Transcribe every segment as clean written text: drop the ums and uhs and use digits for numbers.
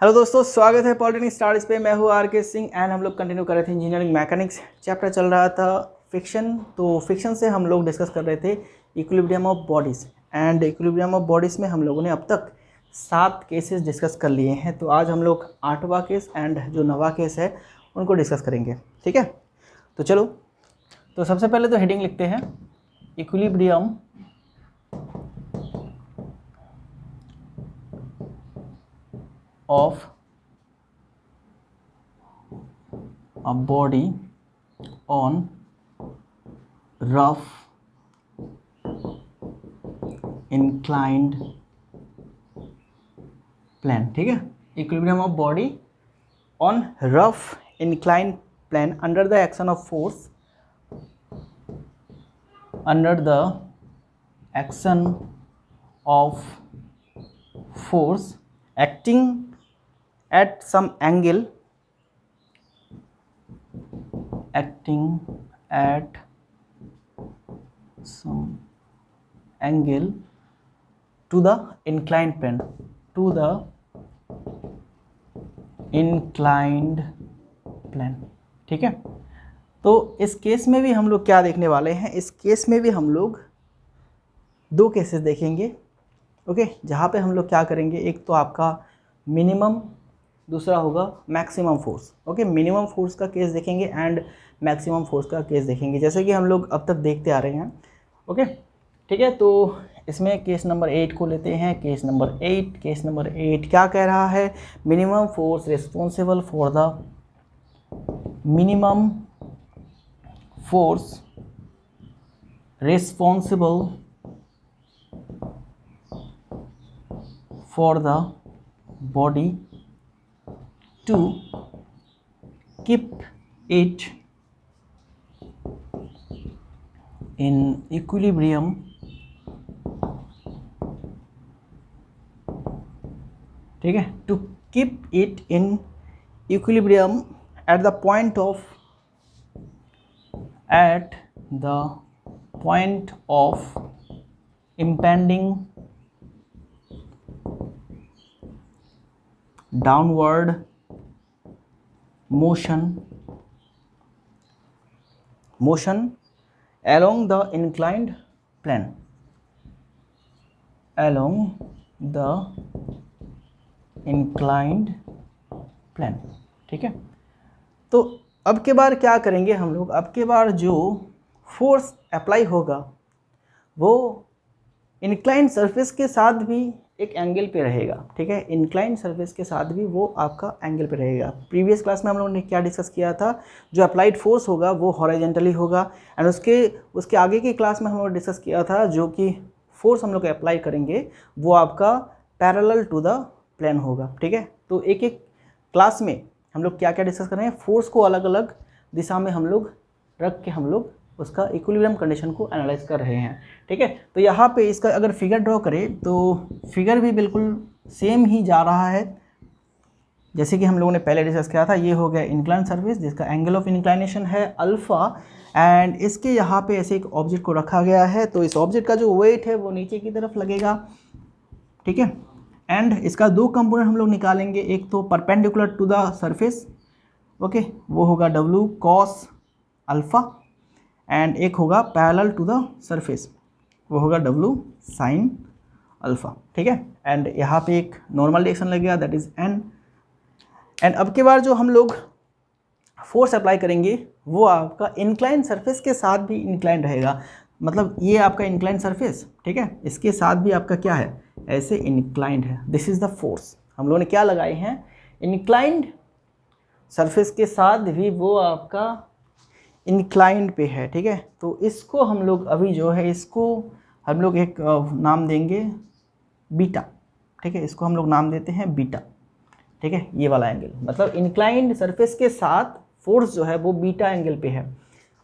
Hello दोस्तों, स्वागत है पॉलिटेक्निक स्टार्स पे। मैं हूँ आर के सिंह एंड हम लोग कंटिन्यू कर रहे थे इंजीनियरिंग मैकेनिक्स। चैप्टर चल रहा था फिक्शन। तो फिक्शन से हम लोग डिस्कस कर रहे थे equilibrium of bodies and equilibrium of bodies में हम लोगों ने अब तक 7 केसेस डिस्कस कर लिए हैं। तो आज हम लोग 8वां केस एंड जो 9वां केस है उनको डिस्कस करेंगे। ठीक है, तो चलो। तो सबसे पहले तो हेडिंग लिखते हैं, equilibrium of a body on rough inclined plane। ठीक है, equilibrium of body on rough inclined plane under the action of force, under the action of force acting at some angle, acting at some angle to the inclined plane, to the inclined plane। ठीक है, तो इस case में भी हम लोग क्या देखने वाले हैं, इस केस में भी हम लोग 2 केसेस देखेंगे। ओके, जहाँ पे हम लोग क्या करेंगे, एक तो आपका मिनिमम, दूसरा होगा maximum force. Okay, minimum force का केस देखेंगे एंड मैक्सिमम फोर्स का केस देखेंगे, जैसे कि हम लोग अब तक देखते आ रहे हैं। ओके, ठीक है। तो इसमें केस नंबर 8 को लेते हैं। केस नंबर 8 क्या कह रहा है, minimum force responsible for the minimum force responsible for the body to keep it in equilibrium ठीक है, to keep it in equilibrium at the point of impending downward motion along the inclined plane, ठीक है। तो अब के बार क्या करेंगे हम लोग, अब के बार जो फोर्स अप्लाई होगा वो इंक्लाइंड सरफेस के साथ भी एक एंगल पे रहेगा। ठीक है, इंक्लाइंड सरफेस के साथ भी वो आपका एंगल पे रहेगा। प्रीवियस क्लास में हम लोगों ने क्या डिस्कस किया था, जो अप्लाइड फोर्स होगा वो हॉरिजॉन्टली होगा एंड उसके आगे की क्लास में हम लोग डिस्कस किया था जो कि फोर्स हम लोग अप्लाई करेंगे वो आपका पैरेलल टू द प्लेन होगा। ठीक है, तो एक एक क्लास में हम लोग क्या क्या डिस्कस कर रहे हैं, फोर्स को अलग अलग दिशा में हम लोग रख के हम लोग उसका इक्विलिब्रियम कंडीशन को एनालाइज कर रहे हैं। ठीक है, तो यहाँ पे इसका अगर फिगर ड्रॉ करें तो फिगर भी बिल्कुल सेम ही जा रहा है जैसे कि हम लोगों ने पहले डिस्कस किया था। ये हो गया इंक्लाइन सरफेस जिसका एंगल ऑफ इंक्लाइनेशन है अल्फ़ा एंड इसके यहाँ पे ऐसे एक ऑब्जेक्ट को रखा गया है। तो इस ऑब्जेक्ट का जो वेट है वो नीचे की तरफ लगेगा। ठीक है, एंड इसका 2 कंपोनेंट हम लोग निकालेंगे, एक तो perpendicular to the surface, okay, वो होगा W कॉस अल्फ़ा एंड एक होगा पैरेलल टू द सरफेस, वो होगा W साइन अल्फ़ा। ठीक है, एंड यहाँ पे एक नॉर्मल डायरेक्शन लगेगा दैट इज़ N। एंड अब के बार जो हम लोग फोर्स अप्लाई करेंगे वो आपका इंक्लाइन सरफेस के साथ भी इंक्लाइन रहेगा। मतलब ये आपका इंक्लाइन सरफेस, ठीक है, इसके साथ भी आपका क्या है, ऐसे इंक्लाइंड है। दिस इज़ द फोर्स हम लोगों ने क्या लगाए हैं, इंक्लाइंड सरफेस के साथ भी वो आपका इंक्लाइंड पे है। ठीक है, तो इसको हम लोग अभी जो है इसको हम लोग एक नाम देंगे बीटा। ठीक है, इसको हम लोग नाम देते हैं बीटा। ठीक है, ये वाला एंगल मतलब इंक्लाइंड सरफेस के साथ फोर्स जो है वो बीटा एंगल पे है।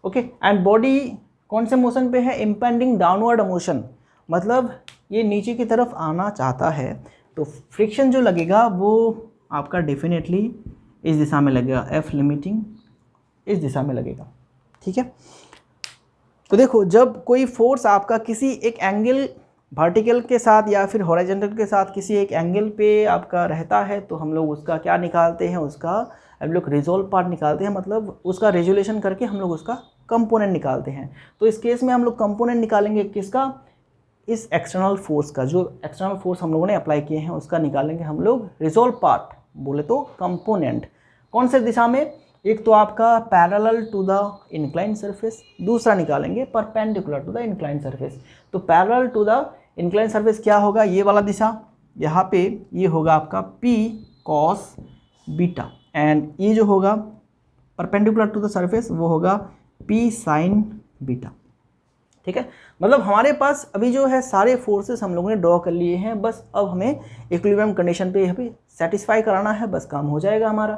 ओके, एंड बॉडी कौन से मोशन पे है, इम्पेंडिंग डाउनवर्ड मोशन, मतलब ये नीचे की तरफ आना चाहता है। तो फ्रिक्शन जो लगेगा वो आपका डेफिनेटली इस दिशा में लगेगा, F लिमिटिंग इस दिशा में लगेगा। ठीक है, तो देखो जब कोई फोर्स आपका किसी एक एंगल वर्टिकल के साथ या फिर हॉरिजॉन्टल के साथ किसी एक एंगल पे आपका रहता है तो हम लोग उसका क्या निकालते हैं, उसका हम लोग रिजोल्व पार्ट निकालते हैं, मतलब उसका रेजुलेशन करके हम लोग उसका कंपोनेंट निकालते हैं। तो इस केस में हम लोग कंपोनेंट निकालेंगे किसका, इस एक्सटर्नल फोर्स का, जो एक्सटर्नल फोर्स हम लोगों ने अप्लाई किए हैं उसका निकालेंगे हम लोग रिजोल्व पार्ट, बोले तो कंपोनेंट। कौन से दिशा में, एक तो आपका parallel to the incline surface, दूसरा निकालेंगे perpendicular to the incline surface. तो parallel to the incline surface क्या होगा, ये वाला दिशा, यहाँ पे ये होगा आपका P cos बीटा, एंड ये जो होगा परपेंडिकुलर टू द सरफेस वो होगा P sin बीटा। ठीक है, मतलब हमारे पास अभी जो है सारे फोर्सेस हम लोगों ने ड्रॉ कर लिए हैं, बस अब हमें इक्विलिब्रियम कंडीशन पे यहाँ पे सेटिस्फाई कराना है, बस काम हो जाएगा हमारा।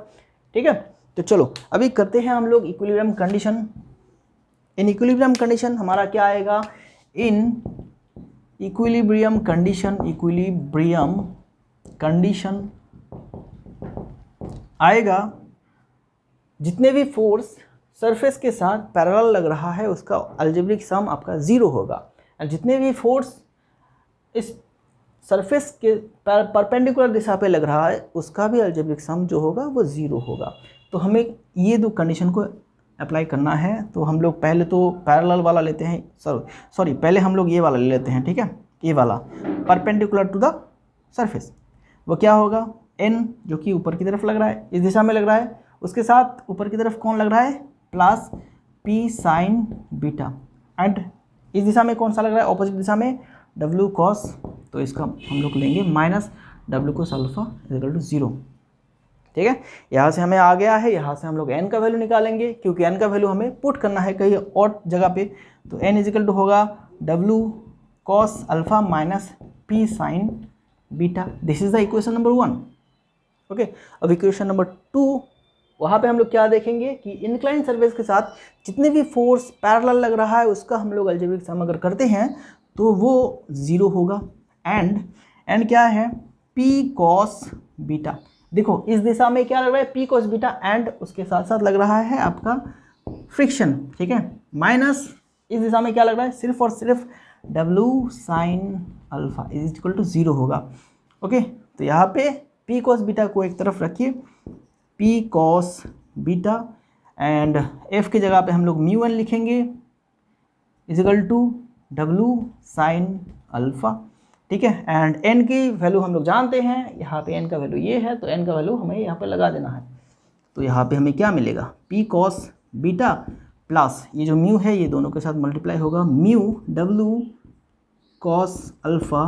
ठीक है, तो चलो अभी करते हैं हम लोग equilibrium condition. In equilibrium condition हमारा क्या आएगा, इन इक्विलिब्रियम कंडीशन आएगा जितने भी फोर्स सरफेस के साथ पैरेलल लग रहा है उसका अलजेब्रिक सम आपका 0 होगा, और जितने भी फोर्स इस सरफेस के परपेंडिकुलर दिशा पे लग रहा है उसका भी अलजेब्रिक सम जो होगा वो 0 होगा। तो हमें ये दो कंडीशन को अप्लाई करना है। तो हम लोग पहले तो पैरेलल वाला लेते हैं, सॉरी पहले हम लोग ये वाला ले लेते हैं। ठीक है, ये वाला परपेंडिकुलर टू द सरफेस, वो क्या होगा, n जो कि ऊपर की तरफ लग रहा है, इस दिशा में लग रहा है, उसके साथ ऊपर की तरफ कौन लग रहा है, plus P sin beta, and इस दिशा में कौन सा लग रहा है, ऑपोजिट दिशा में W cos, तो इसका हम लोग लेंगे minus W cos alpha equal to 0। ठीक है, यहाँ से हमें आ गया है, यहाँ से हम लोग n का वैल्यू निकालेंगे, क्योंकि n का वैल्यू हमें पुट करना है कहीं और जगह पे। तो n इजिकल टू होगा W cos alpha minus P sin beta. This is the equation number 1। Okay, अब इक्वेशन नंबर 2, वहाँ पे हम लोग क्या देखेंगे कि इंक्लाइन सरफेस के साथ जितने भी फोर्स पैरेलल लग रहा है उसका हम लोग अलजेब्रिक सम अगर करते हैं तो वो 0 होगा। एंड क्या है, P cos बीटा। देखो इस दिशा में क्या लग रहा है, P cos बीटा, एंड उसके साथ साथ लग रहा है आपका फ्रिक्शन। ठीक है, माइनस इस दिशा में क्या लग रहा है, सिर्फ और सिर्फ W sin alpha is equal to 0 होगा। ओके, तो यहाँ पे P cos बीटा को एक तरफ रखिए, P cos beta, and F की जगह पे हम लोग μ1 लिखेंगे is equal to W sin alpha. ठीक है, एंड n की वैल्यू हम लोग जानते हैं, यहाँ पे n का वैल्यू ये है, तो n का वैल्यू हमें यहाँ पे लगा देना है। तो यहाँ पे हमें क्या मिलेगा, P cos बीटा प्लस ये जो म्यू है ये दोनों के साथ मल्टीप्लाई होगा, mu W cos alpha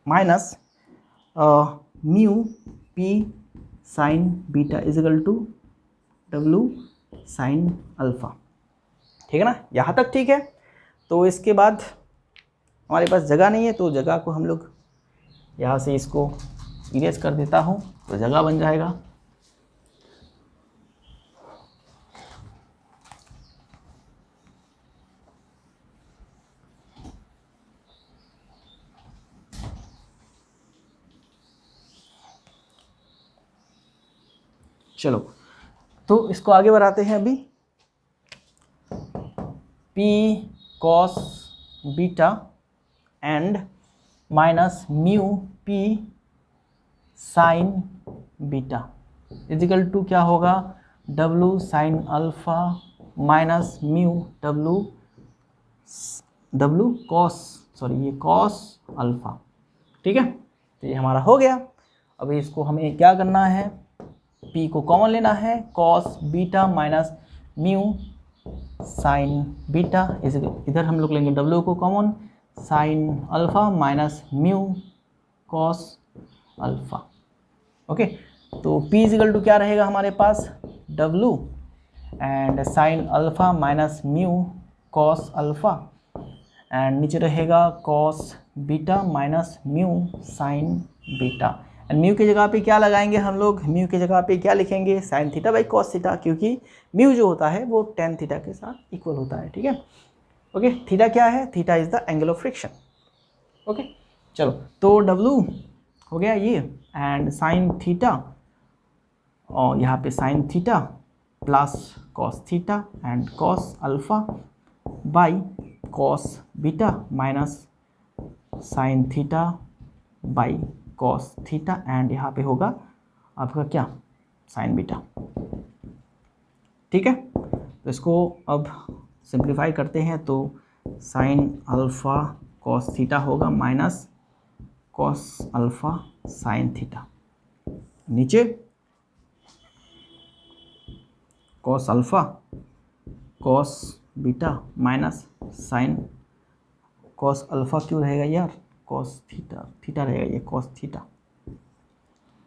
minus mu P sin beta is equal to W sin alpha. ठीक है ना, यहाँ तक ठीक है। तो इसके बाद हमारे पास जगह नहीं है, तो जगह को हम लोग यहाँ से इसको इरेज कर देता हूँ, तो जगह बन जाएगा। चलो तो इसको आगे बढ़ाते हैं। अभी P cos beta and minus mu P sin beta is equal to क्या होगा, W sin alpha minus mu W cos alpha. ठीक है, तो ये हमारा हो गया। अभी इसको हमें क्या करना है, P को कॉमन लेना है, cos beta minus mu sign beta, इधर हम लोग लेंगे W को common, sine alpha minus mu cos alpha. Okay, तो P इजिकल टू क्या रहेगा हमारे पास, W and sine alpha minus mu cos alpha, and नीचे रहेगा cos beta minus mu sign beta. And mu की जगह पे क्या लगाएंगे हम लोग, म्यू की जगह पे क्या लिखेंगे, sine theta by cos theta, क्योंकि म्यू जो होता है वो टेन थीटा के साथ इक्वल होता है। ठीक है, ओके, थीटा क्या है, theta is the angle of friction. Okay, चलो तो W हो गया ये, एंड साइन थीटा, और यहाँ पे sine theta plus cos theta and cos alpha by cos beta minus sine theta by cos theta and यहाँ पे होगा आपका क्या, साइन बीटा। ठीक है, तो इसको अब सिंप्लीफाई करते हैं तो साइन अल्फ़ा कॉस थीटा होगा minus cos alpha sine theta, नीचे cos alpha cos beta minus sine cos alpha क्यों रहेगा यार, कॉस थीटा, थीटा रहेगा ये कॉस थीटा,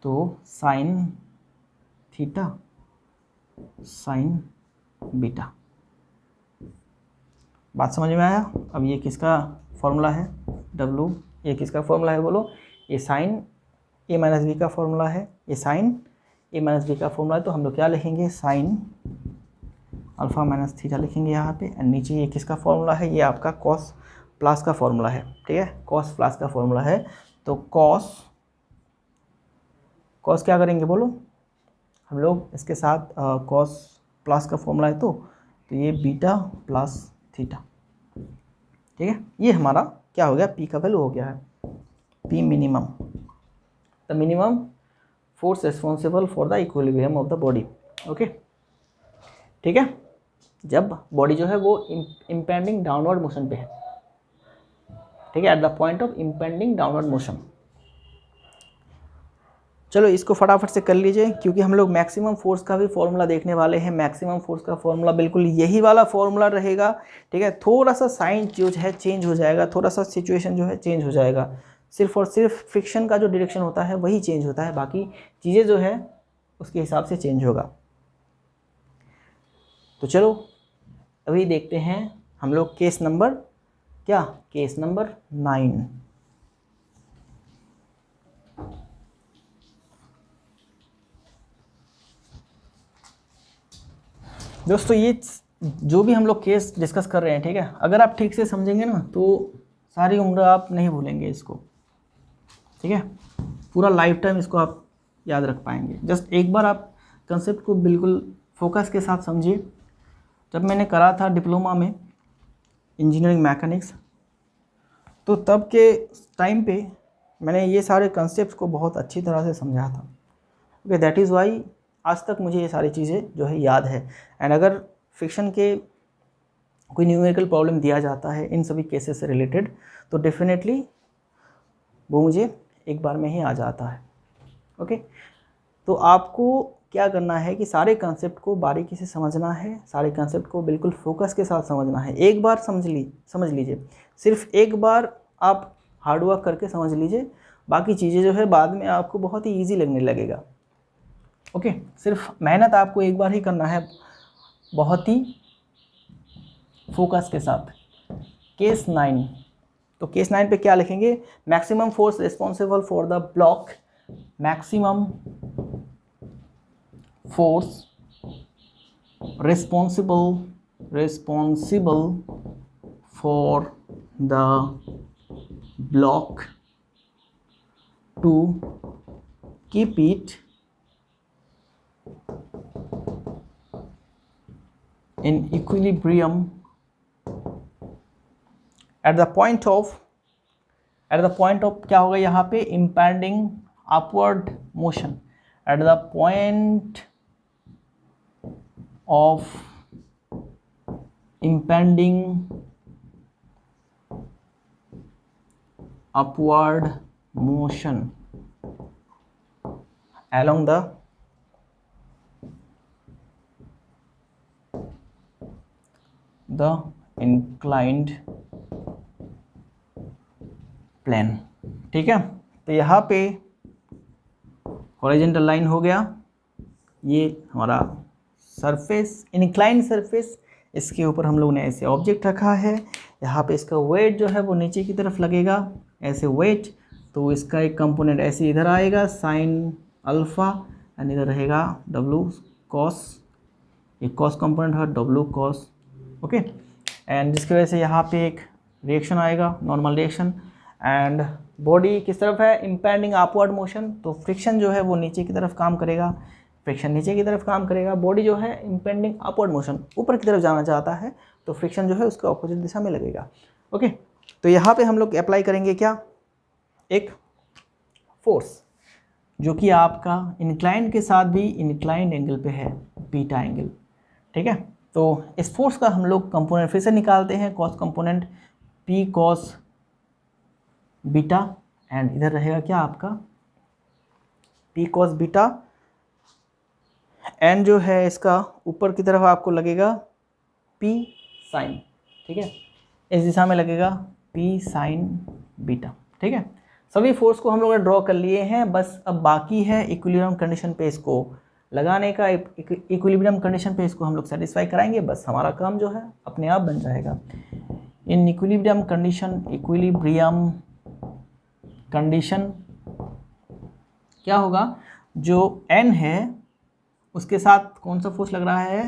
तो साइन थीटा साइन बीटा। बात समझ में आया। अब ये किसका फॉर्मूला है, W, ये किसका फॉर्मूला है बोलो, ये साइन A माइनस बी का फॉर्मूला है, ये साइन A माइनस बी का फॉर्मूला है, तो हम लोग क्या लिखेंगे, साइन अल्फ़ा माइनस थीटा लिखेंगे यहाँ पे, एंड नीचे ये किसका फॉर्मूला है, ये आपका कॉस प्लस का फॉर्मूला है। ठीक है, कॉस प्लस का फॉर्मूला है, तो कॉस क्या करेंगे बोलो हम लोग इसके साथ, कॉस प्लस का फॉर्मूला है तो ये बीटा प्लस थीटा। ठीक है, ये हमारा क्या हो गया, पी का वैल्यू हो गया है, P minimum, the minimum force responsible for the equilibrium of the body. Okay, ठीक है, जब बॉडी जो है वो इम्पेंडिंग डाउनवर्ड मोशन पे है। ठीक है, at the point of impending downward motion. चलो इसको फटाफट से कर लीजिए, क्योंकि हम लोग मैक्सिमम फोर्स का भी फॉर्मूला देखने वाले हैं। मैक्सिमम फोर्स का फॉर्मूला बिल्कुल यही वाला फॉर्मूला रहेगा। ठीक है, थोड़ा सा साइन जो है चेंज हो जाएगा, थोड़ा सा सिचुएशन जो है चेंज हो जाएगा, सिर्फ और सिर्फ फ्रिक्शन का जो डायरेक्शन होता है वही चेंज होता है, बाकी चीज़ें जो है उसके हिसाब से चेंज होगा। तो चलो अभी देखते हैं हम लोग केस नंबर क्या, केस नंबर 9। दोस्तों ये जो भी हम लोग केस डिस्कस कर रहे हैं, ठीक है, अगर आप ठीक से समझेंगे ना तो सारी उम्र आप नहीं भूलेंगे इसको। ठीक है, पूरा लाइफ टाइम इसको आप याद रख पाएंगे। जस्ट एक बार आप कंसेप्ट को बिल्कुल फोकस के साथ समझिए। जब मैंने करा था डिप्लोमा में इंजीनियरिंग मैकेनिक्स, तो तब के टाइम पे मैंने ये सारे कंसेप्ट को बहुत अच्छी तरह से समझा था। ओके, दैट इज़ वाई आज तक मुझे ये सारी चीज़ें जो है याद है। एंड अगर फ्रिक्शन के कोई न्यूमेरिकल प्रॉब्लम दिया जाता है इन सभी केसेस से रिलेटेड, तो डेफिनेटली वो मुझे एक बार में ही आ जाता है। ओके, तो आपको क्या करना है कि सारे कंसेप्ट को बारीकी से समझना है, सारे कंसेप्ट को बिल्कुल फोकस के साथ समझना है। एक बार समझ लीजिए, सिर्फ एक बार आप हार्डवर्क करके समझ लीजिए, बाकी चीज़ें जो है बाद में आपको बहुत ही ईजी लगने लगेगा। ओके, सिर्फ मेहनत आपको एक बार ही करना है, बहुत ही फोकस के साथ। केस 9, तो केस 9 पे क्या लिखेंगे, maximum force responsible for the block, maximum force responsible for the block to keep it in equilibrium at the point of क्या होगा यहाँ पे, impending upward motion, at the point of impending upward motion along the inclined plane। ठीक है, तो यहाँ पे horizontal line हो गया, ये हमारा सरफेस, इंक्लाइंड सरफेस, इसके ऊपर हम लोग ने ऐसे ऑब्जेक्ट रखा है, यहाँ पे इसका वेट जो है वो नीचे की तरफ लगेगा, ऐसे वेट, तो इसका एक कंपोनेंट ऐसे इधर आएगा साइन अल्फ़ा, एंड इधर रहेगा W कॉस, ये कॉस कंपोनेंट है W कॉस। ओके, एंड जिसकी वजह से यहाँ पे एक रिएक्शन आएगा, नॉर्मल रिएक्शन, एंड बॉडी किस तरफ है, इम्पेंडिंग अपवर्ड मोशन, तो फ्रिक्शन जो है वो नीचे की तरफ काम करेगा, फ्रिक्शन नीचे की तरफ काम करेगा, बॉडी जो है इम्पेंडिंग अपवर्ड मोशन ऊपर की तरफ जाना चाहता है, तो फ्रिक्शन जो है उसके ऑपोजिट दिशा में लगेगा। ओके, तो यहाँ पे हम लोग अप्लाई करेंगे क्या, एक फोर्स जो कि आपका इंक्लाइंड के साथ भी इंक्लाइंड एंगल पे है, बीटा एंगल, ठीक है। तो इस फोर्स का हम लोग कंपोनेंट फिर से निकालते हैं, cos component P cos beta, and इधर रहेगा क्या आपका पी कॉस बीटा, एंड जो है इसका ऊपर की तरफ आपको लगेगा पी साइन, ठीक है, इस दिशा में लगेगा पी साइन बीटा, ठीक है। सभी फोर्स को हम लोगों ने ड्रॉ कर लिए हैं, बस अब बाकी है इक्विलिब्रियम कंडीशन पे इसको लगाने का। इक्विलिब्रियम कंडीशन पे इसको हम लोग सेटिस्फाई कराएंगे, बस हमारा काम जो है अपने आप बन जाएगा। इन इक्विलिब्रियम कंडीशन क्या होगा, जो n है उसके साथ कौन सा फोर्स लग रहा है,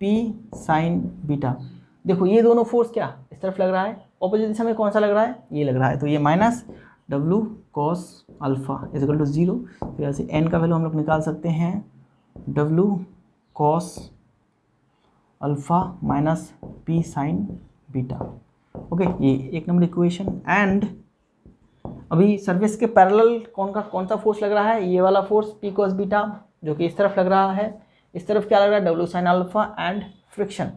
p साइन बीटा। देखो ये दोनों फोर्स क्या इस तरफ लग रहा है, ऑपोजिट दिशा में कौन सा लग रहा है, ये लग रहा है, तो ये minus w cos alpha is equal to 0। तो यहाँ से n का वैल्यू हम लोग निकाल सकते हैं w cos alpha minus p sine beta. Okay, ये एक नंबर इक्वेशन। एंड अभी सरफेस के पैरेलल कौन सा फोर्स लग रहा है, ये वाला फोर्स p cos बीटा जो कि इस तरफ लग रहा है, इस तरफ क्या लग रहा है w sine alpha and friction.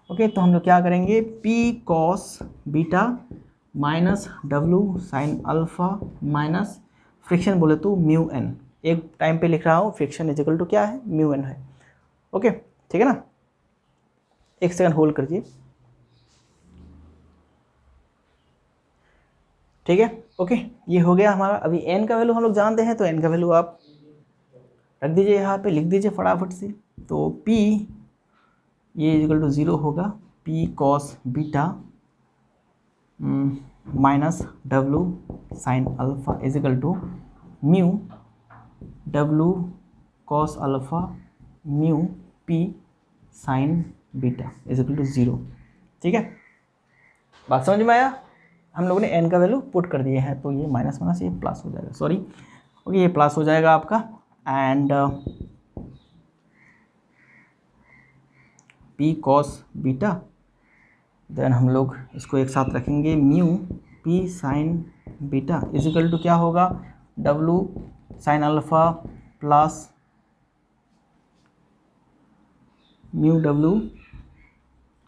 Okay, तो हम लोग क्या करेंगे p cos beta minus w sine alpha minus friction बोले तो म्यू एन, एक टाइम पे लिख रहा हूँ, फ्रिक्शन इज इक्वल टू क्या है, म्यू एन है। ओके, ठीक है ना, एक सेकंड होल्ड करिए, ठीक है। ओके, ये हो गया हमारा। अभी n का वैल्यू हम लोग जानते हैं, तो n का वैल्यू आप रख दीजिए यहाँ पे, लिख दीजिए फटाफट से। तो p ये इक्वल टू 0 होगा, p cos beta minus w sine alpha is equal to mu w cos alpha mu p sine beta is equal to 0, ठीक है। बात समझ में आया, हम लोगों ने n का वैल्यू पुट कर दिए हैं, तो ये माइनस माइनस ये प्लस हो जाएगा, सॉरी। ओके, ये प्लस हो जाएगा आपका, and p cos beta, then हम लोग इसको एक साथ रखेंगे mu p sine beta is equal to क्या होगा, w sine alpha plus mu w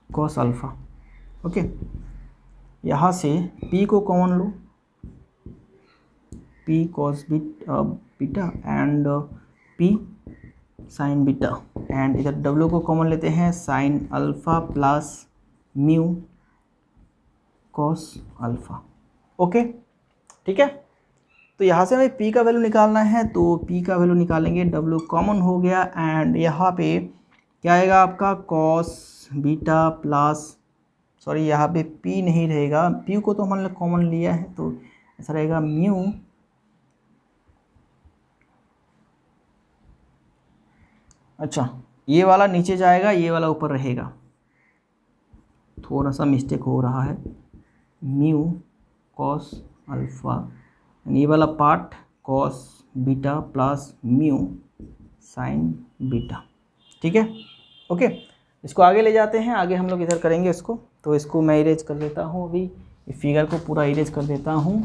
cos alpha. Okay, यहाँ से p को कॉमन लो, p cos beta and p sine beta, and इधर w को कॉमन लेते हैं, sine alpha plus mu cos alpha. Okay, ठीक है। तो यहाँ से हमें p का वैल्यू निकालना है, तो p का वैल्यू निकालेंगे, w कॉमन हो गया, एंड यहाँ पे क्या आएगा आपका cos बीटा प्लस, सॉरी यहाँ पे p नहीं रहेगा, p को तो हमने कॉमन लिया है, तो ऐसा रहेगा म्यू अच्छा ये वाला नीचे जाएगा, ये वाला ऊपर रहेगा, थोड़ा सा मिस्टेक हो रहा है, म्यू cos अल्फा, ये वाला part cos beta plus mu sign beta, ठीक है। ओके, इसको आगे ले जाते हैं, आगे हम लोग इधर करेंगे इसको, तो इसको मैं इरेज कर देता हूँ, अभी इस फिगर को पूरा इरेज कर देता हूँ।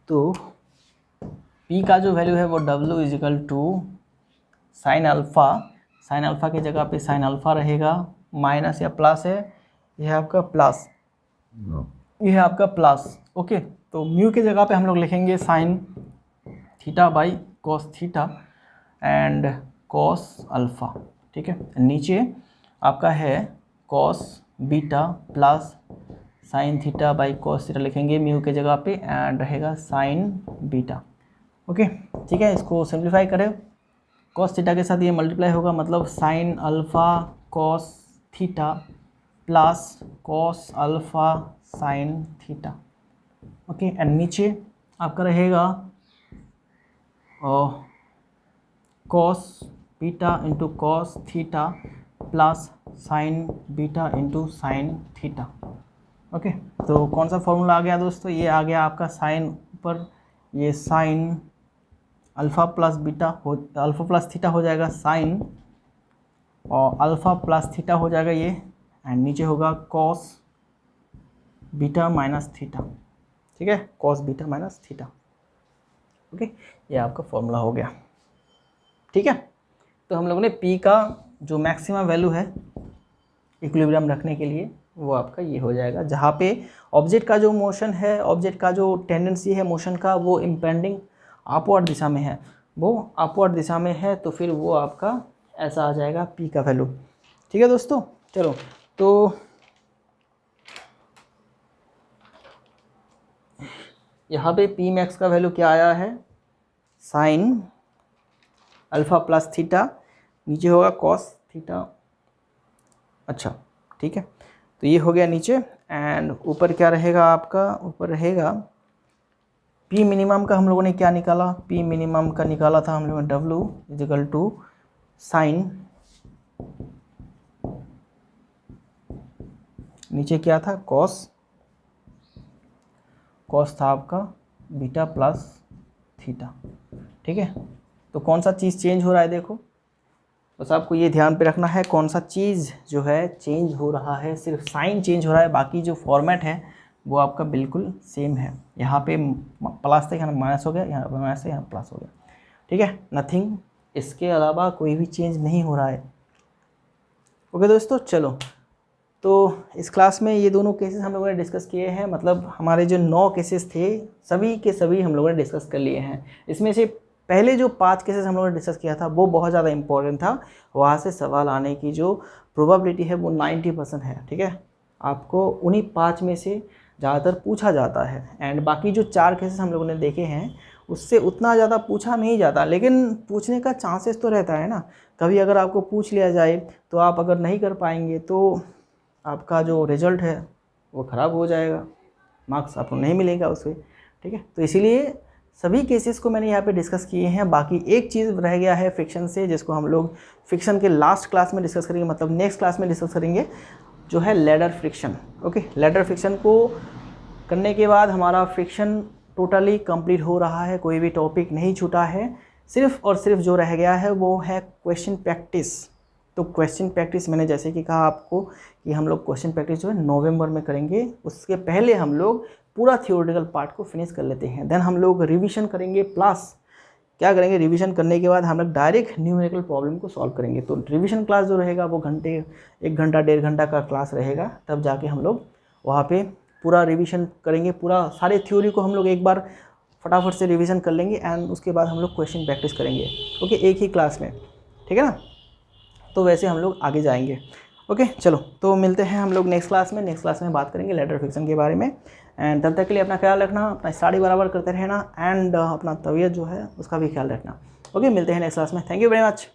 तो p का जो वैल्यू है वो w is equal to sine alpha की जगह पे साइन अल्फ़ा रहेगा, माइनस या प्लस है, यह है आपका प्लस, यह है आपका प्लस। ओके, तो म्यू की जगह पे हम लोग लिखेंगे sine theta by cos theta and cos alpha, ठीक है। नीचे आपका है cos beta plus sine theta by cos theta लिखेंगे म्यू के जगह पे, एंड रहेगा साइन बीटा। ओके, ठीक है, इसको सिंप्लीफाई करें, कॉस थीटा के साथ ये मल्टीप्लाई होगा, मतलब sign alpha cos theta plus cos alpha sine theta. Okay, and नीचे आपका रहेगा cos beta into cos theta plus sign beta into sine theta. Okay, तो कौन सा फॉर्मूला आ गया दोस्तों, ये आ गया आपका साइन ऊपर, ये साइन अल्फ़ा प्लस थीटा हो जाएगा साइन, और अल्फ़ा प्लस थीटा हो जाएगा ये, एंड नीचे होगा कॉस बीटा माइनस थीटा, ठीक है, cos beta minus theta. Okay, ये आपका फॉर्मूला हो गया, ठीक है। तो हम लोगों ने पी का जो मैक्सिमम वैल्यू है इक्विलिब्रियम रखने के लिए वो आपका ये हो जाएगा, जहाँ पे ऑब्जेक्ट का जो मोशन है, ऑब्जेक्ट का जो टेंडेंसी है मोशन का, वो इम्पेंडिंग अपवर्ड दिशा में है, वो अपवर्ड दिशा में है, तो फिर वो आपका ऐसा आ जाएगा पी का वैल्यू, ठीक है दोस्तों। चलो, तो यहाँ पे पी मैक्स का वैल्यू क्या आया है, साइन अल्फ़ा प्लस थीटा, नीचे होगा कॉस थीटा, अच्छा ठीक है। तो ये हो गया नीचे, एंड ऊपर क्या रहेगा आपका, ऊपर रहेगा पी मिनिमम का हम लोगों ने क्या निकाला, पी मिनिमम का निकाला था हम लोगों ने W इजिकल टू साइन, नीचे क्या था कॉस था आपका बीटा प्लस थीटा, ठीक है। तो कौन सा चीज़ चेंज हो रहा है, देखो बस आपको ये ध्यान पे रखना है, कौन सा चीज़ जो है चेंज हो रहा है, सिर्फ साइन चेंज हो रहा है, बाकी जो फॉर्मेट है वो आपका बिल्कुल सेम है। यहाँ पे प्लस था, यहाँ माइनस हो गया, यहाँ पे माइनस है, यहाँ प्लस हो गया, ठीक है, नथिंग, इसके अलावा कोई भी चेंज नहीं हो रहा है। ओके दोस्तों, चलो, तो इस क्लास में ये दोनों केसेस हम लोगों ने डिस्कस किए हैं, मतलब हमारे जो 9 केसेस थे सभी के सभी हम लोगों ने डिस्कस कर लिए हैं। इसमें से पहले जो 5 केसेस हम लोगों ने डिस्कस किया था वो बहुत ज़्यादा इंपॉर्टेंट था, वहाँ से सवाल आने की जो प्रोबेबिलिटी है वो 90% है, ठीक है। आपको उन्हीं 5 में से ज़्यादातर पूछा जाता है, एंड बाकी जो 4 केसेस हम लोगों ने देखे हैं उससे उतना ज़्यादा पूछा नहीं जाता, लेकिन पूछने का चांसेस तो रहता है ना। कभी अगर आपको पूछ लिया जाए तो आप अगर नहीं कर पाएंगे तो आपका जो रिज़ल्ट है वो ख़राब हो जाएगा, मार्क्स आपको नहीं मिलेगा उससे, ठीक है। तो इसीलिए सभी केसेस को मैंने यहाँ पे डिस्कस किए हैं। बाकी एक चीज़ रह गया है फ्रिक्शन से, जिसको हम लोग फ्रिक्शन के लास्ट क्लास में डिस्कस करेंगे, मतलब नेक्स्ट क्लास में डिस्कस करेंगे, जो है ladder friction. Okay, ladder friction को करने के बाद हमारा फ्रिक्शन टोटली कंप्लीट हो रहा है, कोई भी टॉपिक नहीं छूटा है, सिर्फ और सिर्फ जो रह गया है वो है क्वेश्चन प्रैक्टिस। तो क्वेश्चन प्रैक्टिस मैंने जैसे कि कहा आपको कि हम लोग क्वेश्चन प्रैक्टिस जो है नवंबर में करेंगे, उसके पहले हम लोग पूरा थियोरेटिकल पार्ट को फिनिश कर लेते हैं, देन हम लोग रिवीजन करेंगे, प्लस क्या करेंगे, रिवीजन करने के बाद हम लोग डायरेक्ट न्यूमेरिकल प्रॉब्लम को सॉल्व करेंगे। तो रिवीजन क्लास जो रहेगा वो 1 घंटा 1.5 घंटा का क्लास रहेगा, तब जाके हम लोग वहाँ पे पूरा रिवीजन करेंगे, पूरा सारे थ्योरी को हम लोग एक बार फटाफट से रिवीजन कर लेंगे, एंड उसके बाद हम लोग क्वेश्चन प्रैक्टिस करेंगे, ओके, एक ही क्लास में, ठीक है ना। तो वैसे हम लोग आगे जाएंगे। ओके, चलो, तो मिलते हैं हम लोग नेक्स्ट क्लास में बात करेंगे लैडर फ्रिक्शन के बारे में, एंड तब तक के लिए अपना ख्याल रखना, अपना स्टडी बराबर करते रहना, एंड अपना तबीयत जो है उसका भी ख्याल रखना। ओके, मिलते हैं नेक्स्ट क्लास में। Thank you very much.